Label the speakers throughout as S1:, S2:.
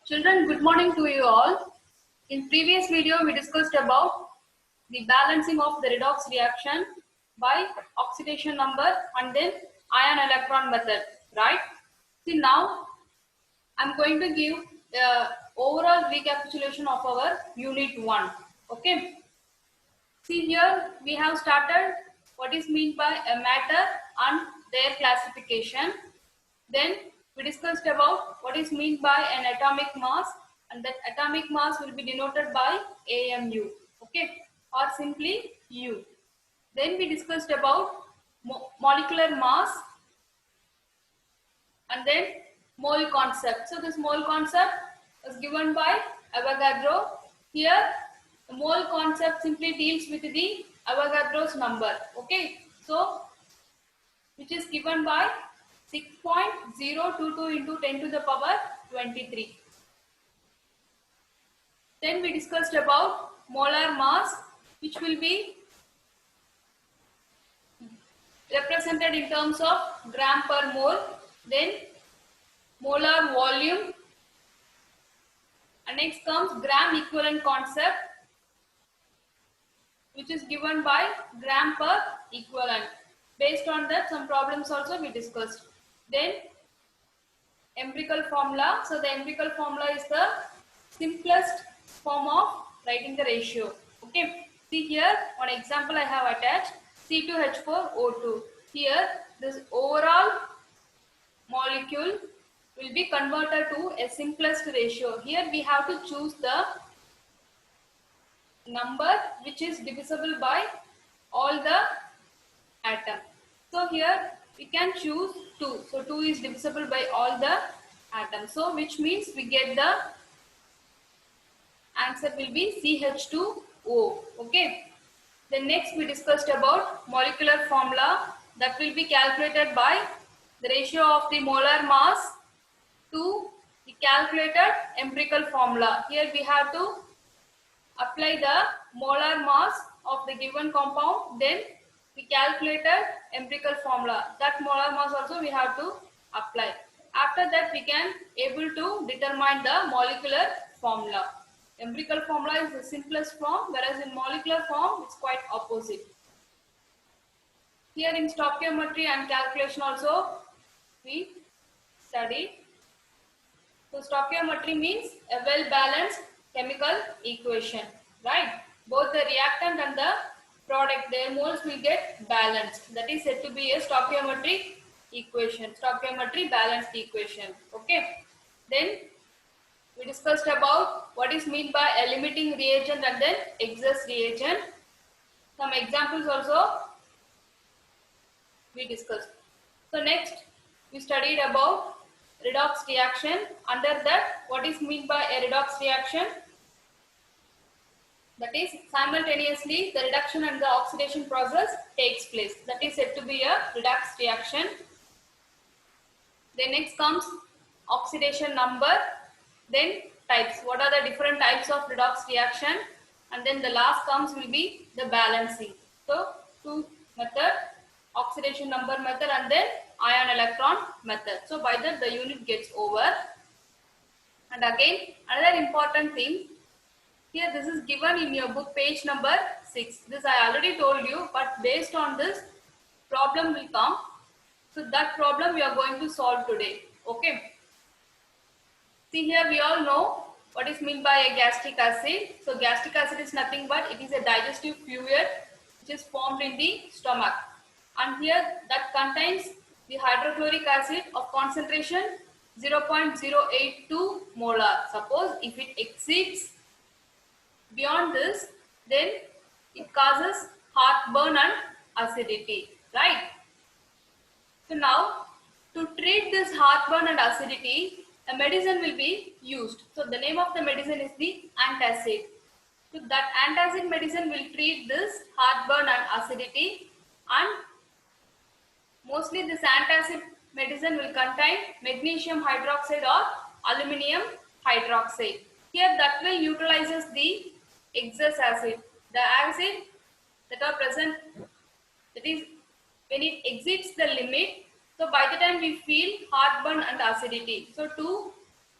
S1: Children, good morning to you all. In previous video, we discussed about the balancing of the redox reaction by oxidation number and then ion electron method, right? See, now I'm going to give overall recapitulation of our unit 1. Okay. See, here we have started what is meant by a matter and their classification. Then we discussed about what is meant by an atomic mass, and that atomic mass will be denoted by AMU, okay, or simply U. Then we discussed about molecular mass and then mole concept. So this mole concept is given by Avogadro. Here the mole concept simply deals with the Avogadro's number, okay. So which is given by 6.022 into 10 to the power 23. Then we discussed about molar mass, which will be represented in terms of gram per mole. Then molar volume, and next comes gram equivalent concept, which is given by gram per equivalent. Based on that, some problems also we discussed. Then empirical formula. So the empirical formula is the simplest form of writing the ratio. Okay. See here, one example I have attached, C2H4O2. Here, this overall molecule will be converted to a simplest ratio. Here we have to choose the number which is divisible by all the atoms. So here we can choose 2. So 2 is divisible by all the atoms. So which means we get the answer will be CH2O. Okay. Then next we discussed about molecular formula that will be calculated by the ratio of the molar mass to the calculated empirical formula. Here we have to apply the molar mass of the given compound, then we calculated empirical formula. That molar mass also we have to apply. After that we can able to determine the molecular formula. Empirical formula is the simplest form, whereas in molecular form it's quite opposite. Here in stoichiometry and calculation also we study. So stoichiometry means a well-balanced chemical equation, right? Both the reactant and the product, their moles will get balanced. That is said to be a stoichiometric equation, stoichiometry balanced equation. Okay. Then we discussed about what is meant by a limiting reagent and then excess reagent. Some examples also we discussed. So next we studied about redox reaction. Under that, what is meant by a redox reaction? That is simultaneously the reduction and the oxidation process takes place. That is said to be a redox reaction. Then next comes oxidation number. Then types. What are the different types of redox reaction? And then the last comes will be the balancing. So two method, oxidation number method and then ion electron method. So by that the unit gets over. And again another important thing, here this is given in your book page number 6. This I already told you, but based on this problem will come. So that problem we are going to solve today. Okay. See here we all know what is meant by a gastric acid. So gastric acid is nothing but it is a digestive fluid which is formed in the stomach. And here that contains the hydrochloric acid of concentration 0.082 molar. Suppose if it exceeds beyond this, then it causes heartburn and acidity, right? So now to treat this heartburn and acidity, a medicine will be used. So the name of the medicine is the antacid. So that antacid medicine will treat this heartburn and acidity, and mostly this antacid medicine will contain magnesium hydroxide or aluminum hydroxide. Here that will neutralizes the excess acid. The acid that are present, that is when it exceeds the limit, so by the time we feel heartburn and acidity. So to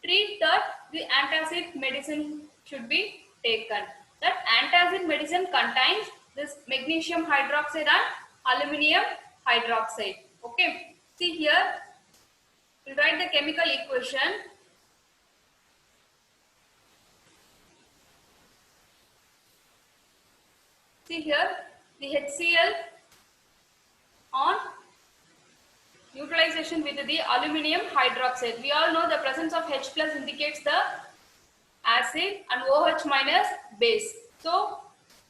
S1: treat that the antacid medicine should be taken. That antacid medicine contains this magnesium hydroxide and aluminium hydroxide. Okay. See here, we'll write the chemical equation. See here, the HCl on neutralization with the aluminium hydroxide. We all know the presence of H plus indicates the acid and OH minus base. So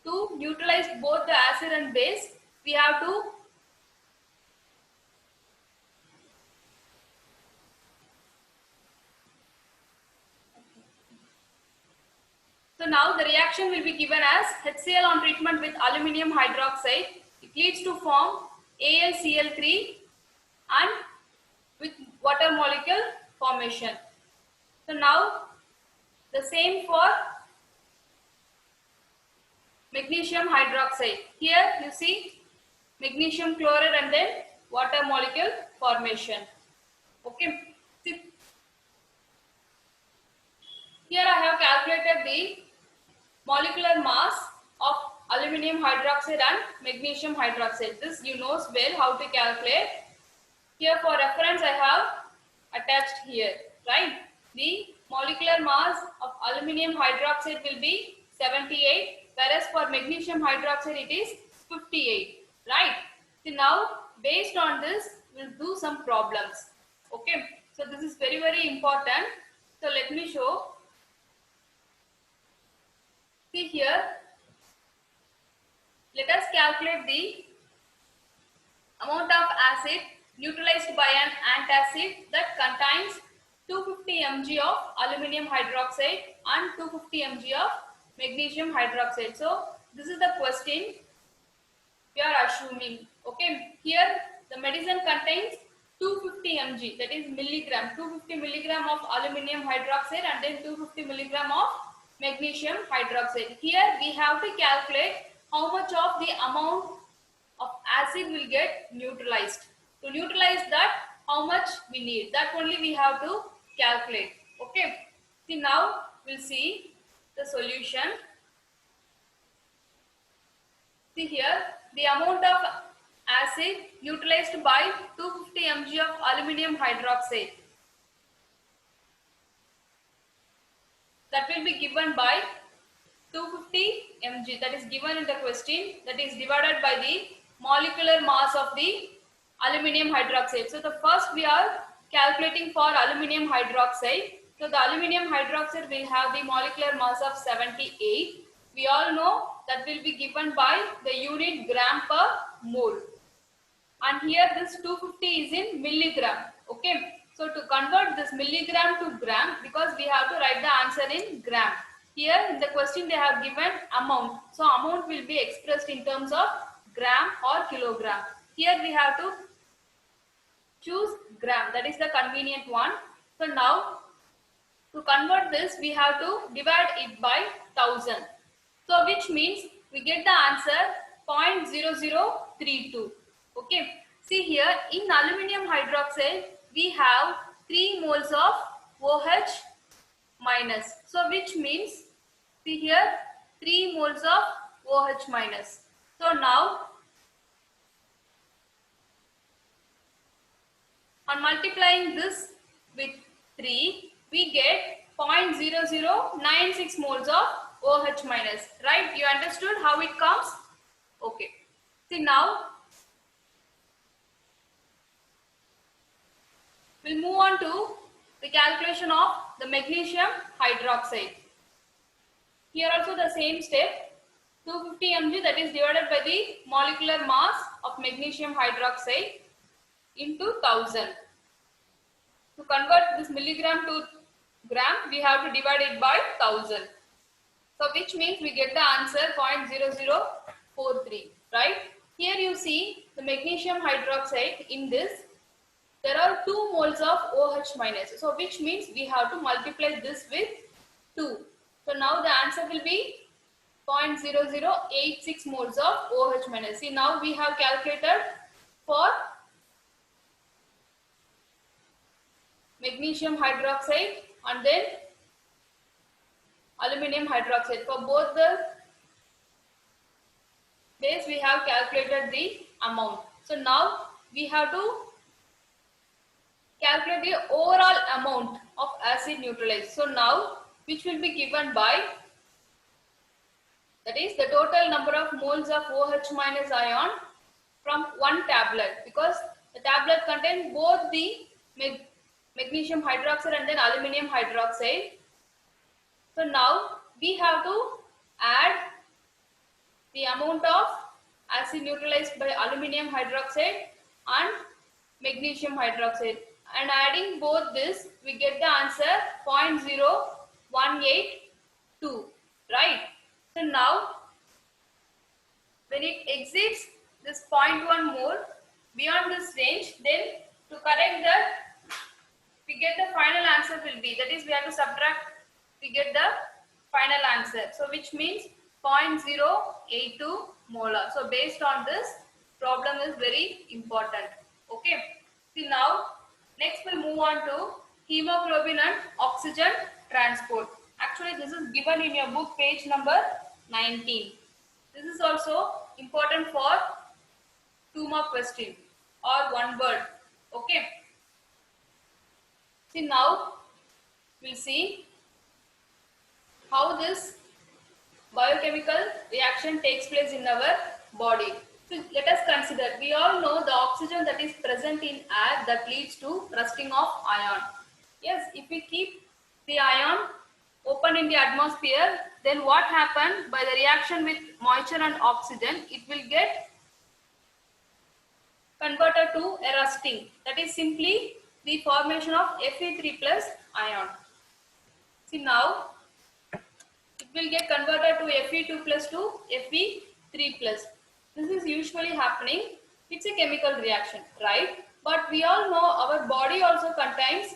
S1: to neutralize both the acid and base, we have to so now the reaction will be given as HCl on treatment with aluminium hydroxide. It leads to form AlCl3 and with water molecule formation. So now the same for magnesium hydroxide. Here you see magnesium chloride and then water molecule formation. Okay. See, here I have calculated the molecular mass of aluminium hydroxide and magnesium hydroxide. This you know well how to calculate. Here for reference I have attached here, right? The molecular mass of aluminium hydroxide will be 78, whereas for magnesium hydroxide it is 58, right? So now based on this we'll do some problems. Okay, so this is very, very important. So let me show. See here, let us calculate the amount of acid neutralized by an antacid that contains 250 mg of aluminium hydroxide and 250 mg of magnesium hydroxide. So this is the question we are assuming. Okay, here the medicine contains 250 mg, that is milligram, 250 milligram of aluminium hydroxide and then 250 milligram of magnesium hydroxide. Here we have to calculate how much of the amount of acid will get neutralized. To neutralize that, how much we need, that only we have to calculate. Okay. See, now we'll see the solution. See here, the amount of acid neutralized by 250 mg of aluminium hydroxide, that will be given by 250 mg, that is given in the question, that is divided by the molecular mass of the aluminium hydroxide. So the first we are calculating for aluminium hydroxide. So the aluminium hydroxide will have the molecular mass of 78. We all know that will be given by the unit gram per mole. And here this 250 is in milligram. Okay. So to convert this milligram to gram, because we have to write the answer in gram. Here in the question they have given amount. So amount will be expressed in terms of gram or kilogram. Here we have to choose gram. That is the convenient one. So now to convert this we have to divide it by 1000. So which means we get the answer 0.0032. Okay. See here in aluminium hydroxide we have 3 moles of OH minus. So which means, see here, 3 moles of OH minus. So now on multiplying this with 3, we get 0.0096 moles of OH minus. Right? You understood how it comes? Okay. See now we'll move on to the calculation of the magnesium hydroxide. Here also the same step, 250 mg, that is divided by the molecular mass of magnesium hydroxide into 1000. To convert this milligram to gram, we have to divide it by 1000. So which means we get the answer 0.0043, right? Here you see the magnesium hydroxide in this. There are 2 moles of OH minus. So which means we have to multiply this with 2. So now the answer will be 0.0086 moles of OH minus. See now we have calculated for magnesium hydroxide and then aluminum hydroxide. For both the base we have calculated the amount. So now we have to calculate the overall amount of acid neutralized. So now which will be given by, that is the total number of moles of OH minus ion from one tablet, because the tablet contains both the magnesium hydroxide and then aluminum hydroxide. So now we have to add the amount of acid neutralized by aluminum hydroxide and magnesium hydroxide, and adding both this we get the answer 0.0182, right? So now when it exceeds this 0.1 mole beyond this range, then to correct that we get the final answer will be, that is we have to subtract, we get the final answer, so which means 0.082 molar. So based on this, problem is very important. Okay, see now next we'll move on to hemoglobin and oxygen transport. Actually this is given in your book page number 19. This is also important for 2 mark question or 1 word. Okay, see now we'll see how this biochemical reaction takes place in our body. So let us consider, we all know the oxygen that is present in air that leads to rusting of ion. Yes, if we keep the ion open in the atmosphere, then what happens by the reaction with moisture and oxygen, it will get converted to a rusting. That is simply the formation of Fe3 plus ion. See now, it will get converted to Fe2 plus to Fe3 plus. This is usually happening. It's a chemical reaction, right? But we all know our body also contains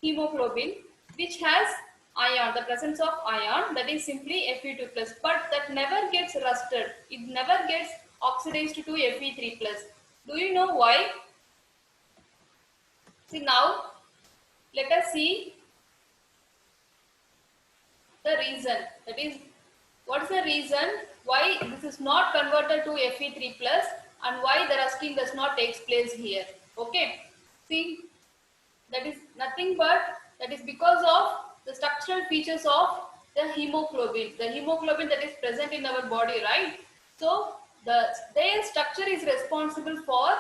S1: hemoglobin, which has ion, the presence of ion, that is simply Fe2 plus. But that never gets rusted. It never gets oxidized to Fe3 plus. Do you know why? See now, let us see the reason. That is, what is the reason why this is not converted to Fe3 plus and why the rusting does not take place here. Okay, see, that is nothing but that is because of the structural features of the hemoglobin that is present in our body, right? So their structure is responsible for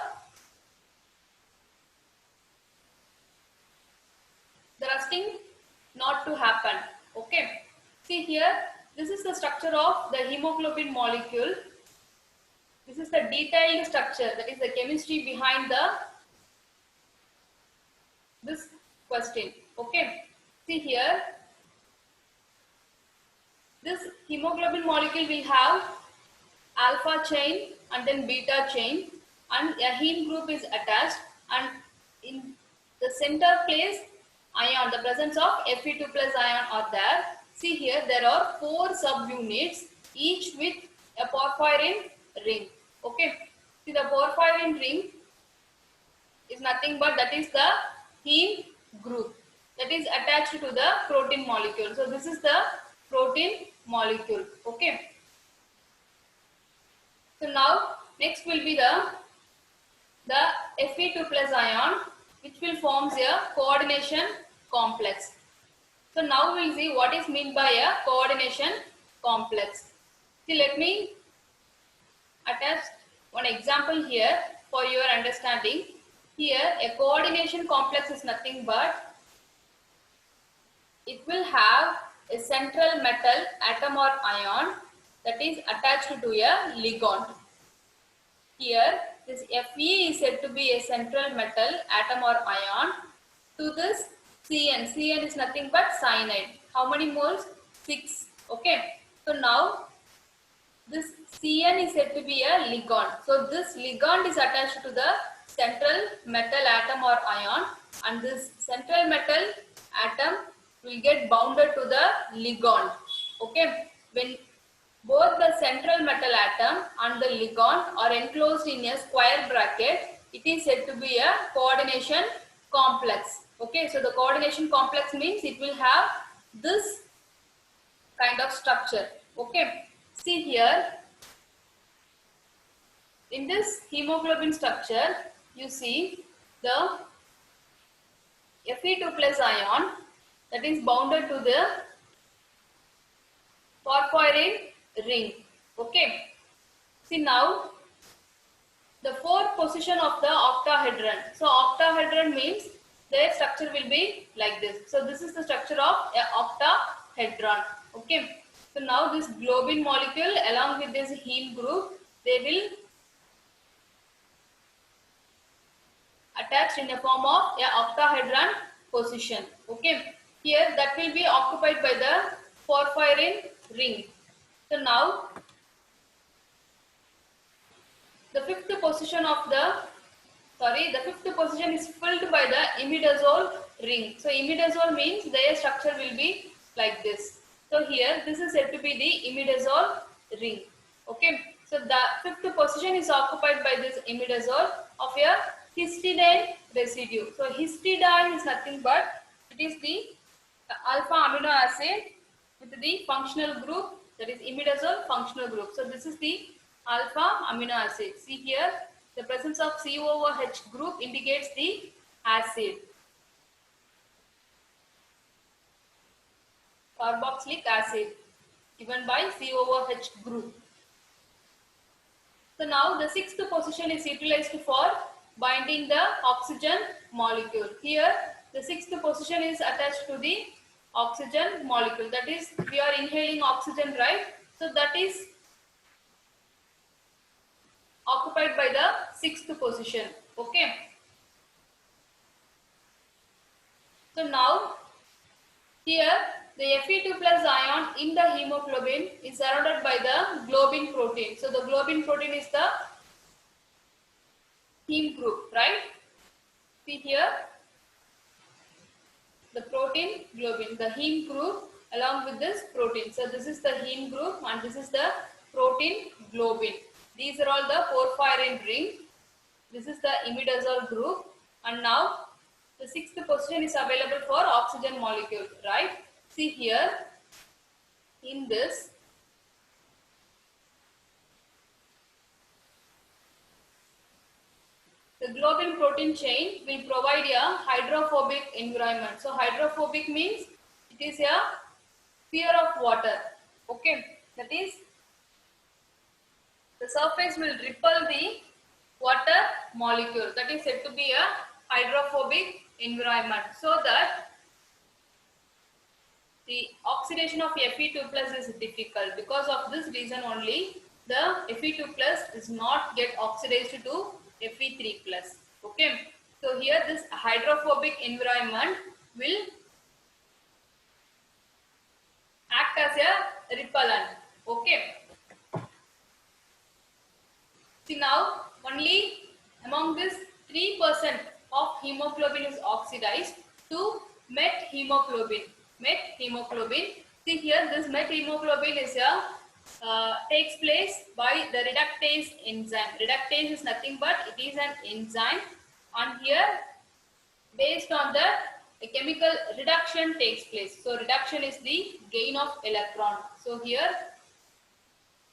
S1: the rusting not to happen. Okay, see here, this is the structure of the hemoglobin molecule. This is the detailed structure, that is the chemistry behind this question. Okay, see here, this hemoglobin molecule will have alpha chain and then beta chain, and a heme group is attached, and in the center place ion, the presence of Fe2 plus ion are there. See here, there are 4 subunits, each with a porphyrin ring. Okay, see the porphyrin ring is nothing but that is the heme group that is attached to the protein molecule. So this is the protein molecule. Okay, so now next will be the Fe2 plus ion, which will forms a coordination complex. So now we will see what is meant by a coordination complex. See, let me attach one example here for your understanding. Here a coordination complex is nothing but it will have a central metal atom or ion that is attached to a ligand. Here this Fe is said to be a central metal atom or ion. To this Cn is nothing but cyanide. How many moles? 6. Okay, so now this Cn is said to be a ligand. So this ligand is attached to the central metal atom or ion, and this central metal atom will get bounded to the ligand. Okay, when both the central metal atom and the ligand are enclosed in a square bracket, it is said to be a coordination complex. Okay, so the coordination complex means it will have this kind of structure. Okay, see here, in this hemoglobin structure, you see the Fe2 plus ion that is bounded to the porphyrin ring. Okay, see now the fourth position of the octahedron. So octahedron means their structure will be like this. So this is the structure of a octahedron. Okay. So now this globin molecule along with this heme group, they will attach in a form of a octahedron position. Okay. Here that will be occupied by the porphyrin ring. So now the fifth position is filled by the imidazole ring. So imidazole means their structure will be like this. So here this is said to be the imidazole ring. Okay. So the fifth position is occupied by this imidazole of a histidine residue. So histidine is nothing but it is the alpha amino acid with the functional group, that is imidazole functional group. So this is the alpha amino acid. See here, the presence of COOH group indicates the acid. Carboxylic acid given by COOH group. So now the sixth position is utilized for binding the oxygen molecule. Here the sixth position is attached to the oxygen molecule. That is, we are inhaling oxygen, right? So that is occupied by the sixth position. Okay. So now here the Fe2 plus ion in the hemoglobin is surrounded by the globin protein. So the globin protein is the heme group, right? See here, the protein globin, the heme group along with this protein. So this is the heme group and this is the protein globin. These are all the porphyrin ring. This is the imidazole group, and now the sixth position is available for oxygen molecule, right? See here, in this the globin protein chain will provide a hydrophobic environment. So hydrophobic means it is a fear of water. Okay, that is, the surface will repel the water molecule. That is said to be a hydrophobic environment, so that the oxidation of Fe2 plus is difficult. Because of this reason only, the Fe2 plus does not get oxidized to Fe3 plus. Okay. So here this hydrophobic environment will act as a repellent. Okay. See now, only among this 3% of hemoglobin is oxidized to methemoglobin. Methemoglobin. See here, this methemoglobin is takes place by the reductase enzyme. Reductase is nothing but it is an enzyme, and here based on that a chemical reduction takes place. So reduction is the gain of electron. So here,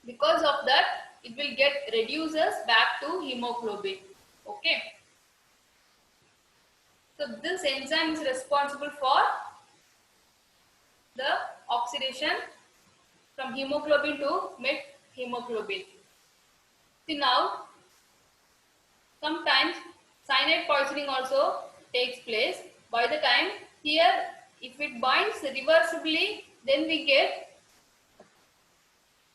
S1: because of that, it will get reduces back to hemoglobin. Okay. So this enzyme is responsible for the oxidation from hemoglobin to methemoglobin. See now, sometimes cyanide poisoning also takes place. By the time here, if it binds reversibly, then we get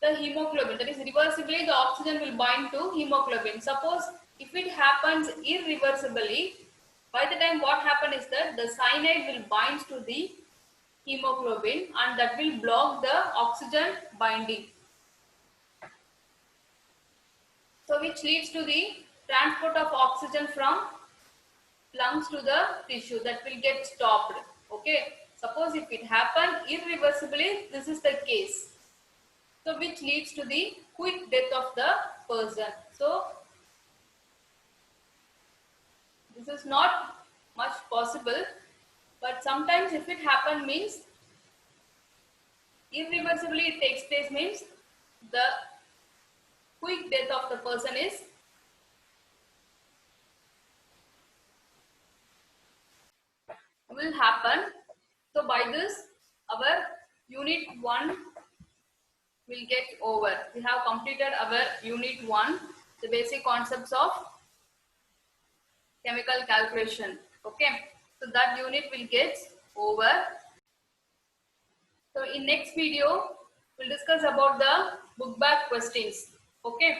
S1: the hemoglobin. That is, reversibly the oxygen will bind to hemoglobin. Suppose if it happens irreversibly, by the time what happens is that the cyanide will bind to the hemoglobin and that will block the oxygen binding. So which leads to the transport of oxygen from lungs to the tissue, that will get stopped. Okay. Suppose if it happen irreversibly, this is the case. So which leads to the quick death of the person. So this is not much possible, but sometimes if it happen means irreversibly it takes place means the quick death of the person is will happen. So by this our unit 1 will get over. We have completed our unit 1, the basic concepts of chemical calculation. Okay, so that unit will get over. So in next video we'll discuss about the book back questions. Okay.